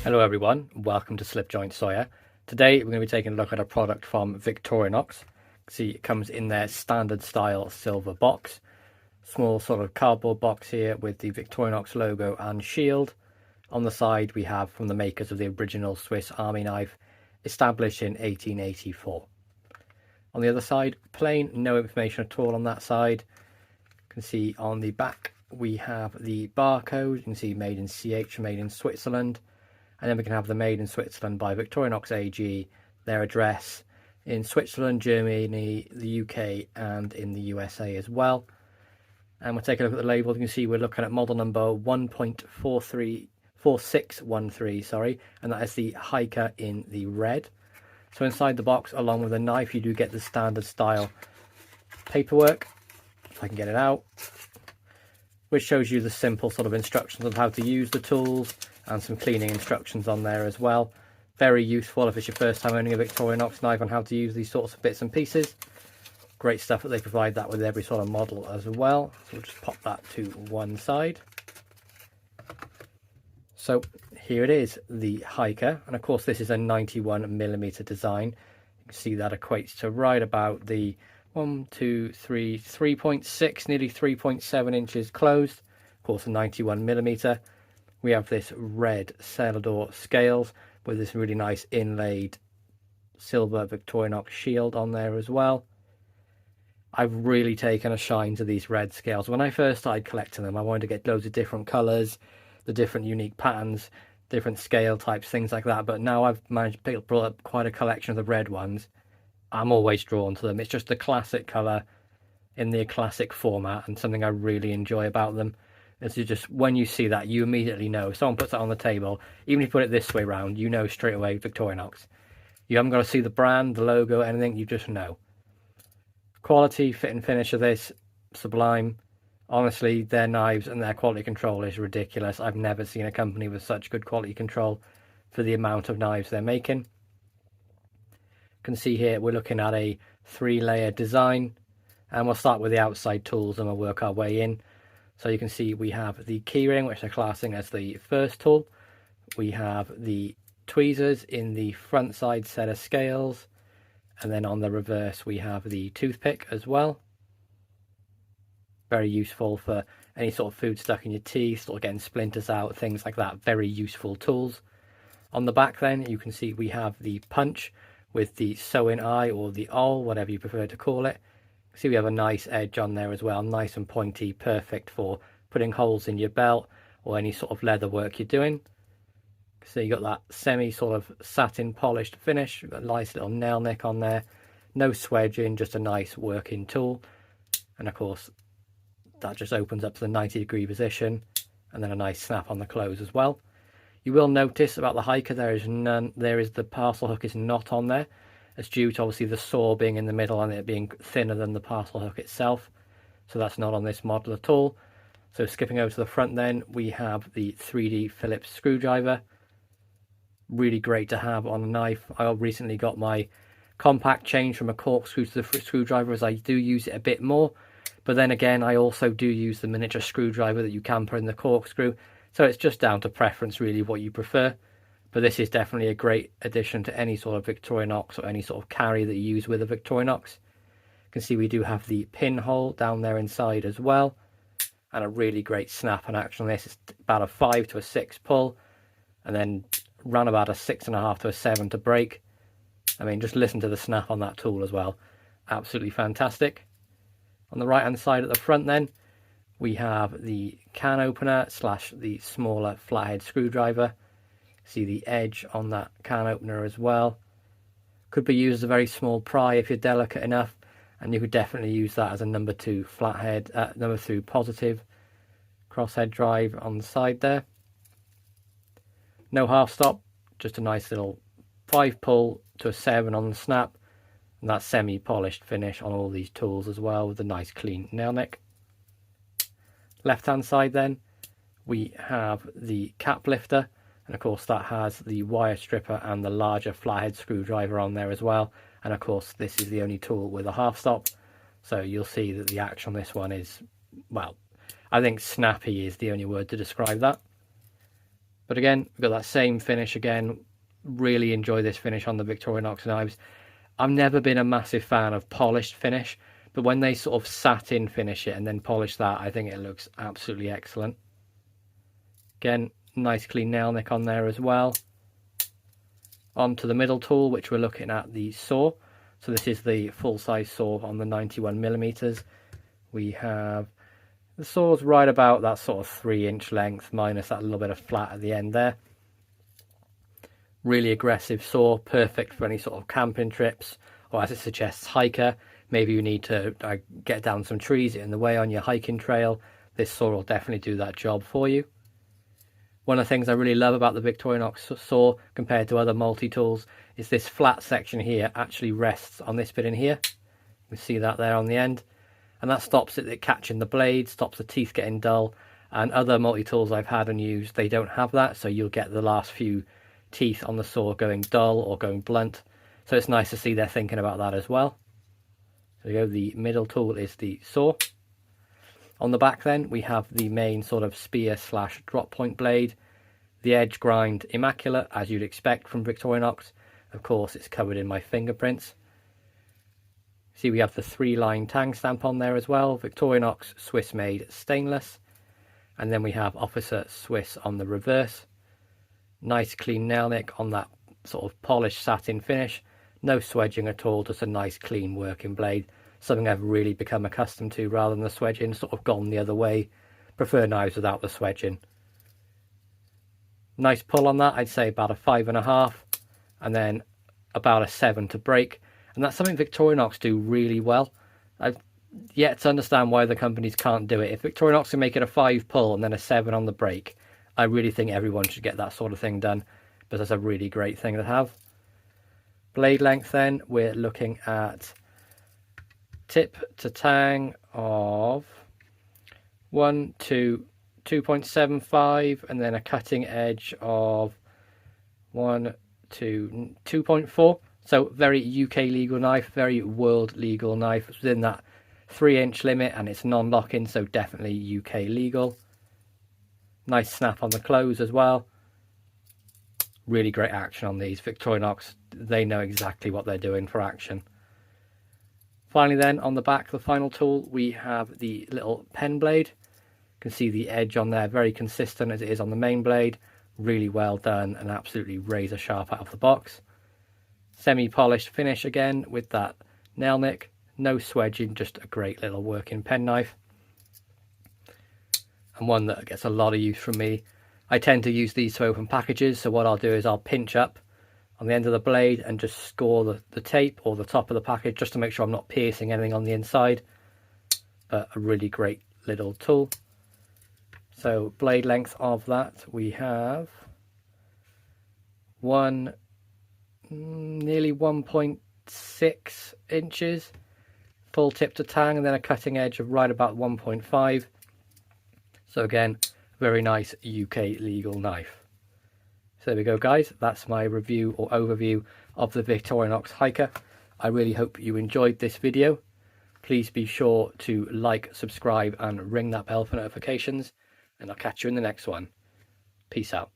Hello everyone, welcome to Slipjoint Sawyer. Today we're going to be taking a look at a product from Victorinox. See, it comes in their standard style silver box. Small sort of cardboard box here with the Victorinox logo and shield. On the side we have from the makers of the original Swiss Army knife, established in 1884. On the other side, plain, no information at all on that side. You can see on the back we have the barcode. You can see made in CH, made in Switzerland. And then we can have the Made in Switzerland by Victorinox AG, their address in Switzerland, Germany, the UK and in the USA as well. And we'll take a look at the label. You can see we're looking at model number 1.4613, and that is the hiker in the red. So inside the box, along with the knife, you do get the standard style paperwork, if I can get it out, which shows you the simple sort of instructions on how to use the tools, and some cleaning instructions on there as well. Very useful if it's your first time owning a Victorinox knife on how to use these sorts of bits and pieces. Great stuff that they provide that with every sort of model as well. So we'll just pop that to one side. So here it is, the hiker, and of course this is a 91mm design. You can see that equates to right about the 3.6, nearly 3.7 inches closed. Of course, a 91mm. We have this red Celador scales with this really nice inlaid silver Victorinox shield on there as well. I've really taken a shine to these red scales. When I first started collecting them, I wanted to get loads of different colours, the different unique patterns, different scale types, things like that. But now I've managed to pull up quite a collection of the red ones. I'm always drawn to them. It's just the classic colour in the classic format, and something I really enjoy about them. It's just, when you see that, you immediately know. If someone puts that on the table, even if you put it this way around, you know straight away Victorinox. You haven't got to see the brand, the logo, anything, you just know. Quality, fit and finish of this, sublime. Honestly, their knives and their quality control is ridiculous. I've never seen a company with such good quality control for the amount of knives they're making. You can see here we're looking at a 3-layer design, and we'll start with the outside tools and we'll work our way in. So you can see we have the keyring, which they're classing as the first tool. We have the tweezers in the front side set of scales. And then on the reverse, we have the toothpick as well. Very useful for any sort of food stuck in your teeth, or getting splinters out, things like that. Very useful tools. On the back then, you can see we have the punch with the sewing eye, or the awl, whatever you prefer to call it. See, we have a nice edge on there as well, nice and pointy, perfect for putting holes in your belt or any sort of leather work you're doing. So you got that semi sort of satin polished finish, a nice little nail nick on there, no swedging, just a nice working tool. And of course that just opens up to the 90-degree position, and then a nice snap on the close as well. You will notice about the hiker the parcel hook is not on there. It's due to obviously the saw being in the middle and it being thinner than the parcel hook itself. So that's not on this model at all. So skipping over to the front then, we have the 3D Phillips screwdriver. Really great to have on a knife. I recently got my compact changed from a corkscrew to the screwdriver, as I do use it a bit more. But then again, I also do use the miniature screwdriver that you can put in the corkscrew. So it's just down to preference really, what you prefer. But this is definitely a great addition to any sort of Victorinox or any sort of carry that you use with a Victorinox. You can see we do have the pinhole down there inside as well. And a really great snap and action on this. It's about a 5 to a 6 pull. And then run about a 6.5 to a 7 to break. I mean, just listen to the snap on that tool as well. Absolutely fantastic. On the right hand side at the front then, we have the can opener / the smaller flathead screwdriver. See the edge on that can opener as well. Could be used as a very small pry if you're delicate enough, and you could definitely use that as a number 2 flathead, number 2 positive crosshead drive on the side there. No half stop, just a nice little 5 pull to a 7 on the snap, and that semi polished finish on all these tools as well, with a nice clean nail nick. Left hand side then, we have the cap lifter. And of course that has the wire stripper and the larger flathead screwdriver on there as well. And of course this is the only tool with a half stop. So you'll see that the action on this one is, well, I think snappy is the only word to describe that. But again, we've got that same finish again. Really enjoy this finish on the Victorinox knives. I've never been a massive fan of polished finish, but when they sort of satin finish it and then polish that, I think it looks absolutely excellent. Again, nice clean nail nick on there as well. On to the middle tool, which we're looking at the saw. So this is the full-size saw on the 91mm. We have the saw's right about that sort of 3-inch length, minus that little bit of flat at the end there. Really aggressive saw, perfect for any sort of camping trips, or as it suggests, hiker. Maybe you need to get down some trees in the way on your hiking trail. This saw will definitely do that job for you. One of the things I really love about the Victorinox saw compared to other multi-tools is this flat section here actually rests on this bit in here. You can see that there on the end. And that stops it catching the blade, stops the teeth getting dull. And other multi-tools I've had and used, they don't have that. So you'll get the last few teeth on the saw going dull or going blunt. So it's nice to see they're thinking about that as well. So you go, the middle tool is the saw. On the back then, we have the main sort of spear / drop point blade. The edge grind immaculate, as you'd expect from Victorinox. Of course, it's covered in my fingerprints. See, we have the 3-line tang stamp on there as well. Victorinox Swiss made stainless. And then we have Officer Swiss on the reverse. Nice clean nail nick on that sort of polished satin finish. No swedging at all, just a nice clean working blade. Something I've really become accustomed to rather than the swedging, sort of gone the other way. Prefer knives without the swedging. Nice pull on that, I'd say about a 5.5, and then about a 7 to break. And that's something Victorinox do really well. I've yet to understand why the companies can't do it. If Victorinox can make it a 5 pull and then a 7 on the break, I really think everyone should get that sort of thing done, because that's a really great thing to have. Blade length then, we're looking at tip to tang of 1 to 2.75, and then a cutting edge of 1 to 2.4. So very UK legal knife, very world legal knife. It's within that 3-inch limit and it's non-locking, so definitely UK legal. Nice snap on the close as well. Really great action on these. Victorinox, they know exactly what they're doing for action. Finally then, on the back, the final tool, we have the little pen blade. You can see the edge on there, very consistent as it is on the main blade. Really well done and absolutely razor sharp out of the box. Semi-polished finish again with that nail nick. No swedging, just a great little working penknife. And one that gets a lot of use from me. I tend to use these to open packages, so what I'll do is I'll pinch up on the end of the blade and just score the tape or the top of the package just to make sure I'm not piercing anything on the inside. But a really great little tool. So blade length of that we have nearly 1.6 inches, full tip to tang, and then a cutting edge of right about 1.5. So again, very nice UK legal knife. So there we go guys, that's my review or overview of the Victorinox Hiker. I really hope you enjoyed this video. Please be sure to like, subscribe and ring that bell for notifications, and I'll catch you in the next one. Peace out.